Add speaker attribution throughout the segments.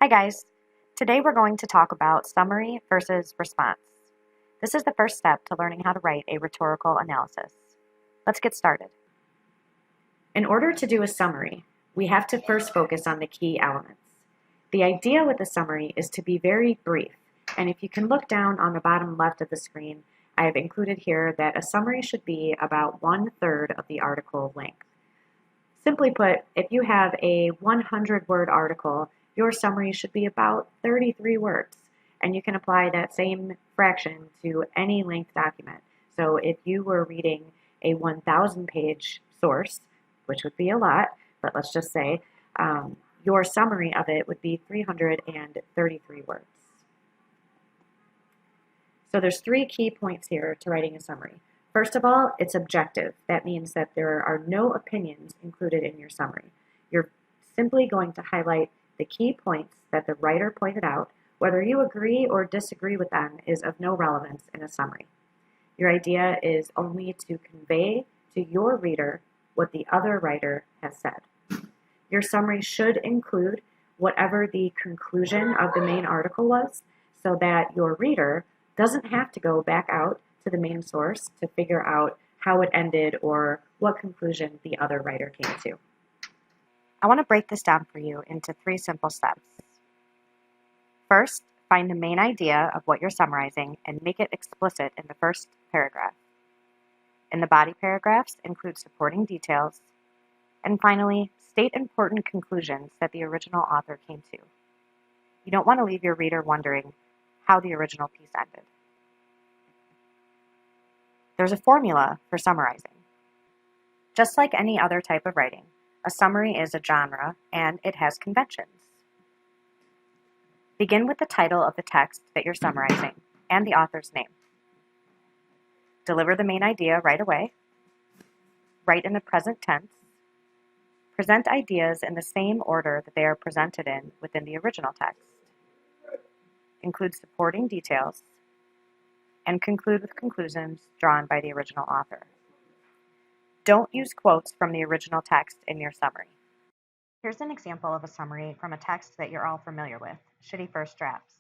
Speaker 1: Hi guys. Today we're going to talk about summary versus response. This is the first step to learning how to write a rhetorical analysis. Let's get started. In order to do a summary, we have to first focus on the key elements. The idea with a summary is to be very brief, and if you can look down on the bottom left of the screen, I have included here that a summary should be about 1/3 of the article length. Simply put, if you have a 100-word article, your summary should be about 33 words, and you can apply that same fraction to any length document. So if you were reading a 1,000-page source, which would be a lot, but let's just say your summary of it would be 333 words. So there's 3 key points here to writing a summary. First of all, it's objective. That means that there are no opinions included in your summary. You're simply going to highlight the key points that the writer pointed out. Whether you agree or disagree with them is of no relevance in a summary. Your idea is only to convey to your reader what the other writer has said. Your summary should include whatever the conclusion of the main article was, so that your reader doesn't have to go back out to the main source to figure out how it ended or what conclusion the other writer came to. I want to break this down for you into 3 simple steps. First, find the main idea of what you're summarizing and make it explicit in the first paragraph. In the body paragraphs, include supporting details. And finally, state important conclusions that the original author came to. You don't want to leave your reader wondering how the original piece ended. There's a formula for summarizing. Just like any other type of writing, a summary is a genre and it has conventions. Begin with the title of the text that you're summarizing and the author's name. Deliver the main idea right away. Write in the present tense. Present ideas in the same order that they are presented in within the original text. Include supporting details. And conclude with conclusions drawn by the original author. Don't use quotes from the original text in your summary. Here's an example of a summary from a text that you're all familiar with, Shitty First Drafts.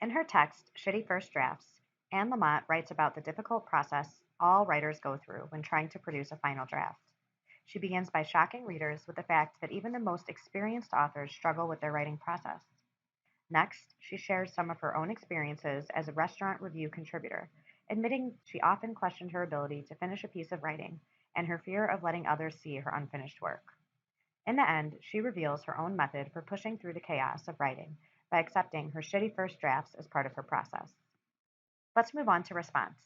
Speaker 1: In her text, Shitty First Drafts, Anne Lamott writes about the difficult process all writers go through when trying to produce a final draft. She begins by shocking readers with the fact that even the most experienced authors struggle with their writing process. Next, she shares some of her own experiences as a restaurant review contributor, admitting she often questioned her ability to finish a piece of writing and her fear of letting others see her unfinished work. In the end, she reveals her own method for pushing through the chaos of writing by accepting her shitty first drafts as part of her process. Let's move on to response.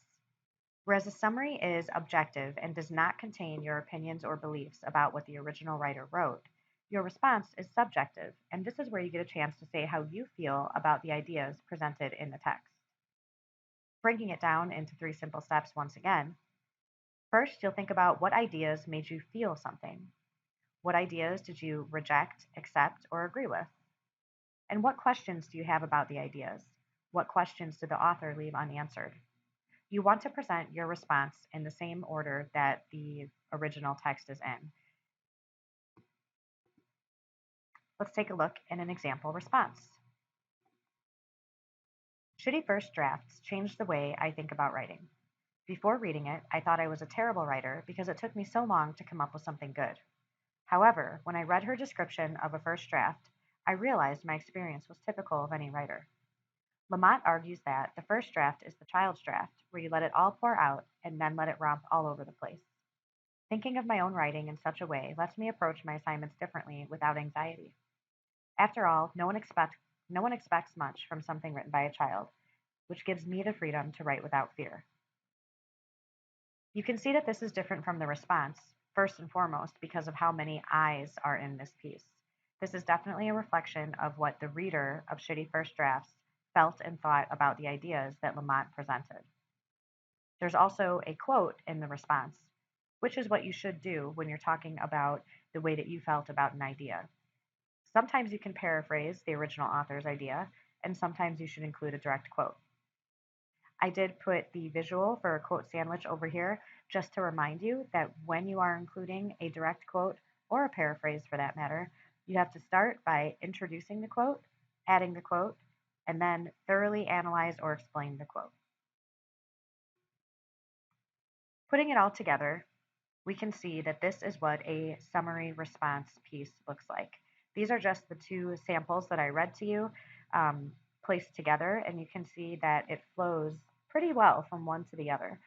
Speaker 1: Whereas a summary is objective and does not contain your opinions or beliefs about what the original writer wrote, your response is subjective, and this is where you get a chance to say how you feel about the ideas presented in the text. Breaking it down into 3 simple steps once again. First, you'll think about what ideas made you feel something. What ideas did you reject, accept, or agree with? And what questions do you have about the ideas? What questions did the author leave unanswered? You want to present your response in the same order that the original text is in. Let's take a look at an example response. Shitty First Drafts changed the way I think about writing. Before reading it, I thought I was a terrible writer because it took me so long to come up with something good. However, when I read her description of a first draft, I realized my experience was typical of any writer. Lamott argues that the first draft is the child's draft, where you let it all pour out and then let it romp all over the place. Thinking of my own writing in such a way lets me approach my assignments differently without anxiety. After all, no one expects much from something written by a child, which gives me the freedom to write without fear. You can see that this is different from the response, first and foremost, because of how many I's are in this piece. This is definitely a reflection of what the reader of Shitty First Drafts felt and thought about the ideas that Lamott presented. There's also a quote in the response, which is what you should do when you're talking about the way that you felt about an idea. Sometimes you can paraphrase the original author's idea, and sometimes you should include a direct quote. I did put the visual for a quote sandwich over here just to remind you that when you are including a direct quote, or a paraphrase for that matter, You have to start by introducing the quote, adding the quote, and then thoroughly analyze or explain the quote. Putting it all together, we can see that this is what a summary response piece looks like. These are just the two samples that I read to you placed together, and you can see that it flows pretty well from one to the other.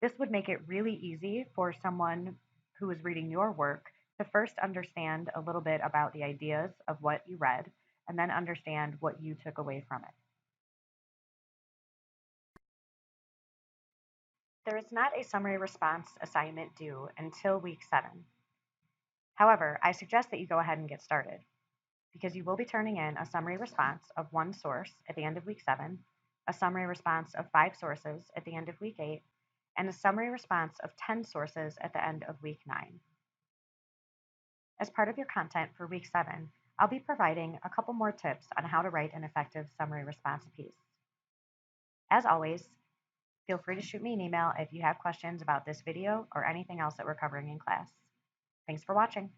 Speaker 1: This would make it really easy for someone who is reading your work to first understand a little bit about the ideas of what you read and then understand what you took away from it. There is not a summary response assignment due until week 7. However, I suggest that you go ahead and get started because you will be turning in a summary response of one source at the end of week 7, a summary response of 5 sources at the end of week 8, and a summary response of 10 sources at the end of week 9. As part of your content for week 7, I'll be providing a couple more tips on how to write an effective summary response piece. As always, feel free to shoot me an email if you have questions about this video or anything else that we're covering in class. Thanks for watching.